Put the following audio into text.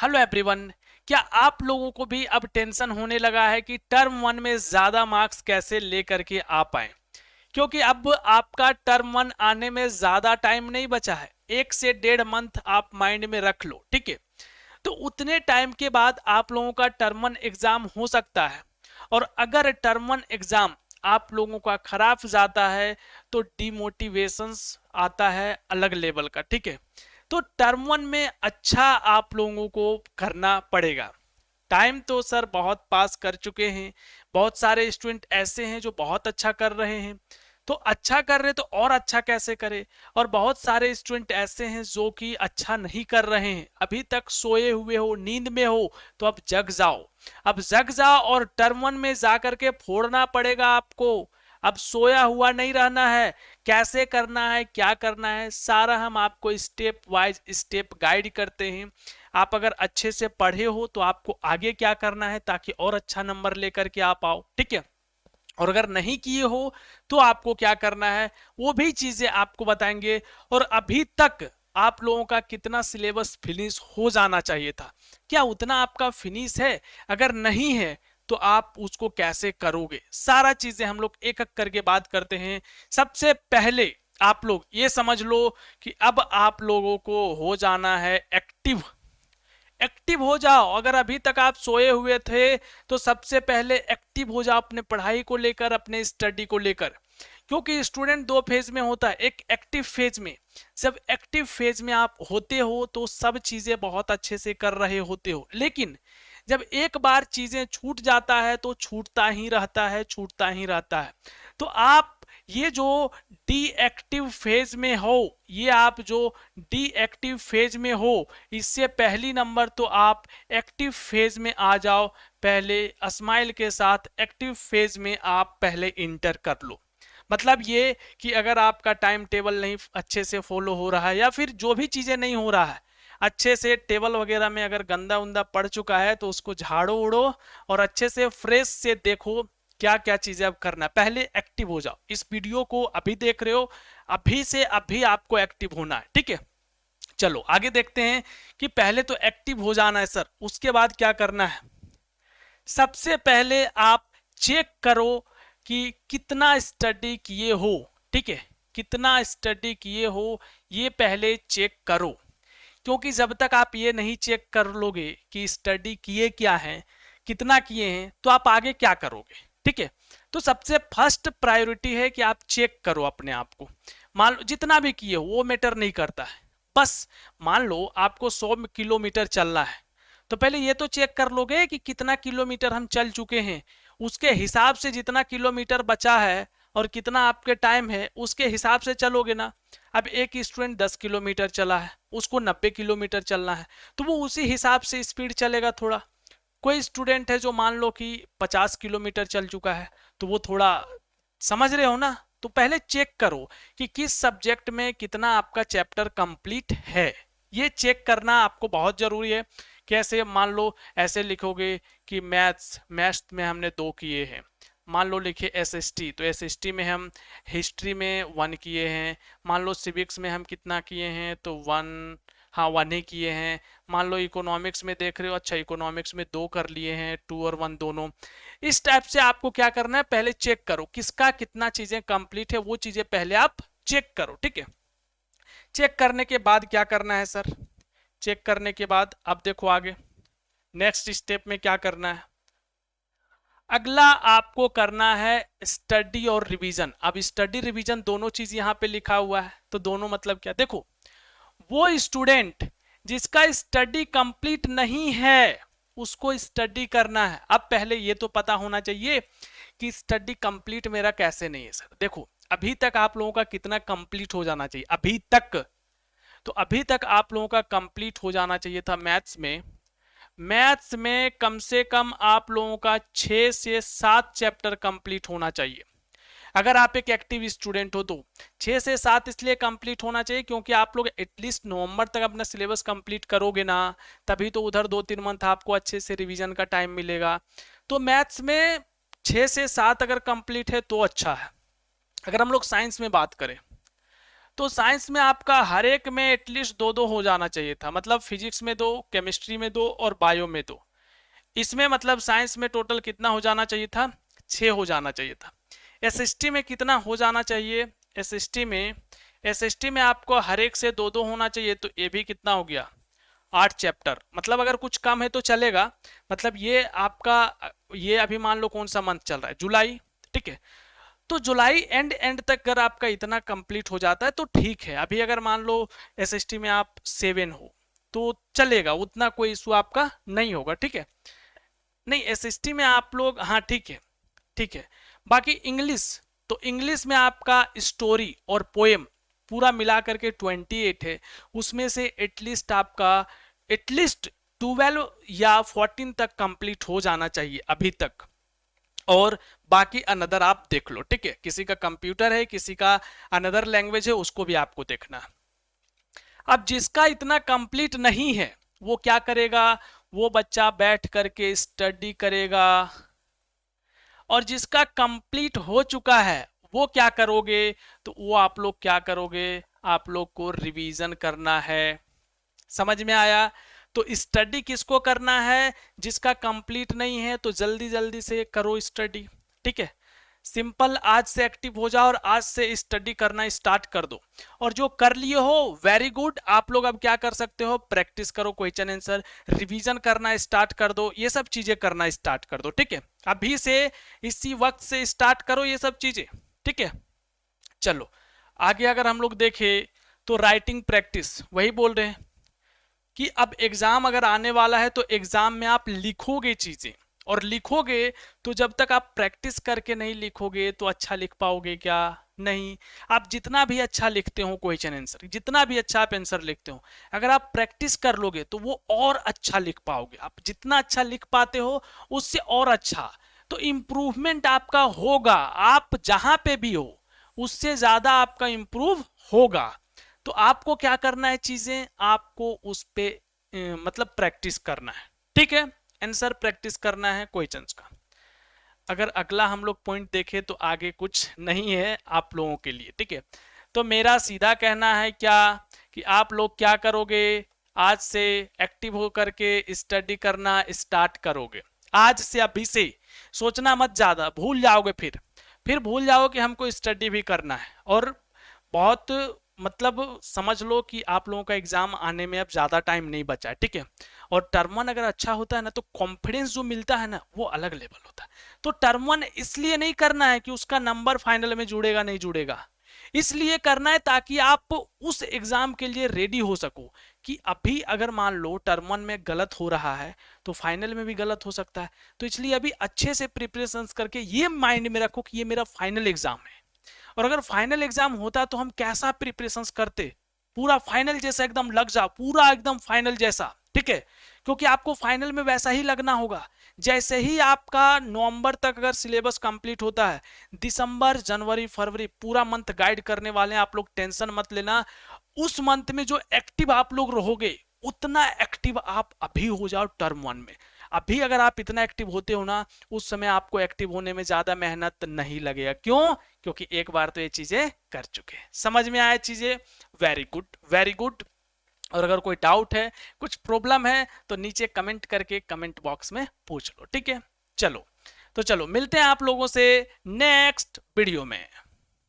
Hello everyone. क्या आप लोगों को भी अब टेंशन होने लगा है कि टर्म वन में ज्यादा मार्क्स कैसे लेकर के आ पाए? क्योंकि अब आपका टर्म वन आने में ज्यादा टाइम नहीं बचा है, 1 से 1.5 मंथ आप माइंड में रख लो, ठीक है। तो उतने टाइम के बाद आप लोगों का टर्म वन एग्जाम हो सकता है। और अगर टर्म वन एग्जाम आप लोगों का खराब जाता है तो डिमोटिवेशंस आता है अलग लेवल का, ठीक है। तो टर्म वन में अच्छा आप लोगों को करना पड़ेगा। टाइम तो सर बहुत पास कर चुके हैं, बहुत सारे स्टूडेंट ऐसे हैं जो बहुत अच्छा कर रहे हैं। तो अच्छा कर रहे तो और अच्छा कैसे करे, और बहुत सारे स्टूडेंट ऐसे हैं जो कि अच्छा नहीं कर रहे हैं, अभी तक सोए हुए हो, नींद में हो। तो अब जग जाओ, अब जग जाओ और टर्म वन में जा करके फोड़ना पड़ेगा आपको। अब सोया हुआ नहीं रहना है। कैसे करना है, क्या करना है, सारा हम आपको स्टेप वाइज स्टेप गाइड करते हैं। आप अगर अच्छे से पढ़े हो तो आपको आगे क्या करना है ताकि और अच्छा नंबर लेकर के आप आओ, ठीक है। और अगर नहीं किए हो तो आपको क्या करना है वो भी चीजें आपको बताएंगे। और अभी तक आप लोगों का कितना सिलेबस फिनिश हो जाना चाहिए था, क्या उतना आपका फिनिश है? अगर नहीं है तो आप उसको कैसे करोगे, सारा चीजें हम लोग एक एक करके बात करते हैं। सबसे पहले आप लोग ये समझ लो कि अब आप लोगों को हो जाना है एक्टिव। एक्टिव हो जाओ। अगर अभी तक आप सोए हुए थे तो सबसे पहले एक्टिव हो जाओ अपने पढ़ाई को लेकर, अपने स्टडी को लेकर। क्योंकि स्टूडेंट दो फेज में होता है, एक एक्टिव फेज में। जब एक्टिव फेज में आप होते हो तो सब चीजें बहुत अच्छे से कर रहे होते हो, लेकिन जब एक बार चीजें छूट जाता है तो छूटता ही रहता है, छूटता ही रहता है। तो आप ये जो डीएक्टिव फेज में हो, ये आप जो डीएक्टिव फेज में हो, इससे पहली नंबर तो आप एक्टिव फेज में आ जाओ। पहले स्माइल के साथ एक्टिव फेज में आप पहले इंटर कर लो। मतलब ये कि अगर आपका टाइम टेबल नहीं अच्छे से फॉलो हो रहा है, या फिर जो भी चीजें नहीं हो रहा है अच्छे से, टेबल वगैरह में अगर गंदा उंदा पड़ चुका है तो उसको झाड़ो उड़ो और अच्छे से फ्रेश से देखो क्या क्या चीजें अब करना है। पहले एक्टिव हो जाओ। इस वीडियो को अभी देख रहे हो, अभी से अभी आपको एक्टिव होना है, ठीक है। चलो आगे देखते हैं कि पहले तो एक्टिव हो जाना है सर, उसके बाद क्या करना है। सबसे पहले आप चेक करो कि कितना स्टडी किए हो, ठीक है। कितना स्टडी किए हो ये पहले चेक करो। क्योंकि जब तक आप ये नहीं चेक कर लोगे कि स्टडी किए क्या है, कितना किए हैं, तो आप आगे क्या करोगे, ठीक है। तो सबसे फर्स्ट प्रायोरिटी है कि आप चेक करो अपने आप को। मान लो जितना भी किए हो वो मैटर नहीं करता है। बस मान लो आपको 100 किलोमीटर चलना है, तो पहले ये तो चेक कर लोगे कि कितना किलोमीटर हम चल चुके हैं, उसके हिसाब से जितना किलोमीटर बचा है और कितना आपके टाइम है उसके हिसाब से चलोगे ना। अब एक स्टूडेंट 10 किलोमीटर चला है, उसको 90 किलोमीटर चलना है, तो वो उसी हिसाब से स्पीड चलेगा थोड़ा। कोई स्टूडेंट है जो मान लो कि 50 किलोमीटर चल चुका है, तो वो थोड़ा, समझ रहे हो ना। तो पहले चेक करो कि किस सब्जेक्ट में कितना आपका चैप्टर कंप्लीट है, ये चेक करना आपको बहुत जरूरी है। कैसे, मान लो ऐसे लिखोगे कि मैथ्स मैथ्स में हमने 2 किए हैं। मान लो लिखे एसएसटी, तो एसएसटी में हम हिस्ट्री में 1 किए हैं। मान लो सिविक्स में हम कितना किए हैं, तो 1, हाँ 1 ही किए हैं। मान लो इकोनॉमिक्स में देख रहे हो, अच्छा इकोनॉमिक्स में 2 कर लिए हैं, 2 और 1 दोनों। इस टाइप से आपको क्या करना है, पहले चेक करो किसका कितना चीजें कंप्लीट है, वो चीजें पहले आप चेक करो, ठीक है। चेक करने के बाद क्या करना है सर, चेक करने के बाद अब देखो आगे नेक्स्ट स्टेप में क्या करना है। अगला आपको करना है स्टडी और रिवीजन। अब स्टडी रिवीजन दोनों चीज यहां पे लिखा हुआ है, तो दोनों मतलब क्या, देखो वो स्टूडेंट जिसका स्टडी कंप्लीट नहीं है उसको स्टडी करना है। अब पहले ये तो पता होना चाहिए कि स्टडी कंप्लीट मेरा कैसे नहीं है सर। देखो अभी तक आप लोगों का कितना कंप्लीट हो जाना चाहिए अभी तक, तो अभी तक आप लोगों का कंप्लीट हो जाना चाहिए था मैथ्स में। मैथ्स में कम से कम आप लोगों का 6 से 7 चैप्टर कंप्लीट होना चाहिए। अगर आप एक एक्टिव स्टूडेंट हो तो 6 से 7 इसलिए कंप्लीट होना चाहिए क्योंकि आप लोग एटलीस्ट नवंबर तक अपना सिलेबस कंप्लीट करोगे ना, तभी तो उधर 2-3 मंथ आपको अच्छे से रिवीजन का टाइम मिलेगा। तो मैथ्स में 6 से 7 अगर कंप्लीट है तो अच्छा है। अगर हम लोग साइंस में बात करें तो साइंस में आपका हर एक में एटलीस्ट दो दो हो जाना चाहिए था, मतलब फिजिक्स में दो, केमिस्ट्री में दो और बायो में दो। इसमें मतलब साइंस में टोटल कितना हो जाना चाहिए था, 6 हो जाना चाहिए था। एसएसटी में कितना हो जाना चाहिए, एसएसटी में आपको हर एक से दो दो होना चाहिए, तो ये भी कितना हो गया, 8 चैप्टर। मतलब अगर कुछ कम है तो चलेगा, मतलब ये आपका, ये अभी मान लो कौन सा मंथ चल रहा है, जुलाई, ठीक है। तो जुलाई एंड तक अगर आपका इतना कंप्लीट हो जाता है तो ठीक है। अभी अगर मान लो एसएसटी में आप 7 हो तो चलेगा, उतना कोई इशू आपका नहीं होगा, ठीक है। नहीं एसएसटी में आप लोग, हाँ ठीक है, ठीक है। बाकी इंग्लिश, तो इंग्लिश में आपका स्टोरी और पोएम पूरा मिला करके 28 है, उसमें से एटलीस्ट आपका एटलीस्ट 12 या 14 तक कंप्लीट हो जाना चाहिए अभी तक। और बाकी अनदर आप देख लो, ठीक है। किसी का कंप्यूटर है, किसी का अनदर लैंग्वेज है, उसको भी आपको देखना है। अब जिसका इतना कंप्लीट नहीं है वो क्या करेगा, वो बच्चा बैठ करके स्टडी करेगा। और जिसका कंप्लीट हो चुका है वो क्या करोगे, तो वो आप लोग क्या करोगे, आप लोग को रिवीजन करना है। समझ में आया। तो स्टडी किसको करना है, जिसका कंप्लीट नहीं है तो जल्दी जल्दी से करो स्टडी, ठीक है। सिंपल, आज से एक्टिव हो जाओ और आज से स्टडी करना स्टार्ट कर दो। और जो कर लिए हो वेरी गुड, आप लोग अब क्या कर सकते हो, प्रैक्टिस करो, क्वेश्चन आंसर रिवीजन करना स्टार्ट कर दो, ये सब चीजें करना स्टार्ट कर दो, ठीक है। अभी से इसी वक्त से स्टार्ट करो ये सब चीजें, ठीक है। चलो आगे अगर हम लोग देखें तो राइटिंग प्रैक्टिस, वही बोल रहे हैं कि अब एग्जाम अगर आने वाला है तो एग्जाम में आप लिखोगे चीजें, और लिखोगे तो जब तक आप प्रैक्टिस करके नहीं लिखोगे तो अच्छा लिख पाओगे क्या, नहीं। आप जितना भी अच्छा लिखते हो क्वेश्चन आंसर, जितना भी अच्छा आप आंसर लिखते हो, अगर आप प्रैक्टिस कर लोगे तो वो और अच्छा लिख पाओगे। आप जितना अच्छा लिख पाते हो उससे और अच्छा, तो इम्प्रूवमेंट आपका होगा, आप जहां पे भी हो उससे ज्यादा आपका इम्प्रूव होगा। तो आपको क्या करना है, चीजें आपको उस पे मतलब प्रैक्टिस करना है, ठीक है। आंसर प्रैक्टिस करना है क्वेश्चंस का। अगर अगला हम लोग पॉइंट देखें तो आगे कुछ नहीं है आप लोगों के लिए, ठीक है। तो मेरा सीधा कहना है क्या, कि आप लोग क्या करोगे, आज से एक्टिव हो करके स्टडी करना स्टार्ट करोगे। आज से, अभी से सोचना मत ज्यादा, भूल जाओगे, फिर भूल जाओ कि हमको स्टडी भी करना है। और बहुत मतलब समझ लो कि आप लोगों का एग्जाम आने में अब ज्यादा टाइम नहीं बचा है, ठीक है। और टर्म वन अगर अच्छा होता है ना तो कॉन्फिडेंस जो मिलता है ना वो अलग लेवल होता है। तो टर्म वन इसलिए नहीं करना है कि उसका नंबर फाइनल में जुड़ेगा नहीं जुड़ेगा, इसलिए करना है ताकि आप उस एग्जाम के लिए रेडी हो सको, कि अभी अगर मान लो टर्म वन में गलत हो रहा है तो फाइनल में भी गलत हो सकता है। तो इसलिए अभी अच्छे से प्रिपरेशन करके ये माइंड में रखो कि ये मेरा फाइनल एग्जाम है। और अगर फाइनल एग्जाम होता तो हम कैसा प्रिपरेशन करते, पूरा फाइनल जैसा एकदम लग जा, पूरा एकदम फाइनल जैसा, ठीक है। क्योंकि आपको फाइनल में वैसा ही लगना होगा। जैसे ही आपका नवंबर तक अगर सिलेबस कंप्लीट होता है, दिसंबर जनवरी फरवरी पूरा मंथ गाइड करने वाले हैं, आप लोग टेंशन मत लेना। उस मंथ में जो एक्टिव आप लोग रहोगे उतना एक्टिव आप अभी हो जाओ टर्म वन में। अभी अगर आप इतना एक्टिव होते हो ना, उस समय आपको एक्टिव होने में ज्यादा मेहनत नहीं लगेगा। क्यों, क्योंकि एक बार तो ये चीजें कर चुके हैं। समझ में आया चीजें, वेरी गुड वेरी गुड। और अगर कोई डाउट है, कुछ प्रॉब्लम है तो नीचे कमेंट करके कमेंट बॉक्स में पूछ लो, ठीक है। चलो तो चलो मिलते हैं आप लोगों से नेक्स्ट वीडियो में।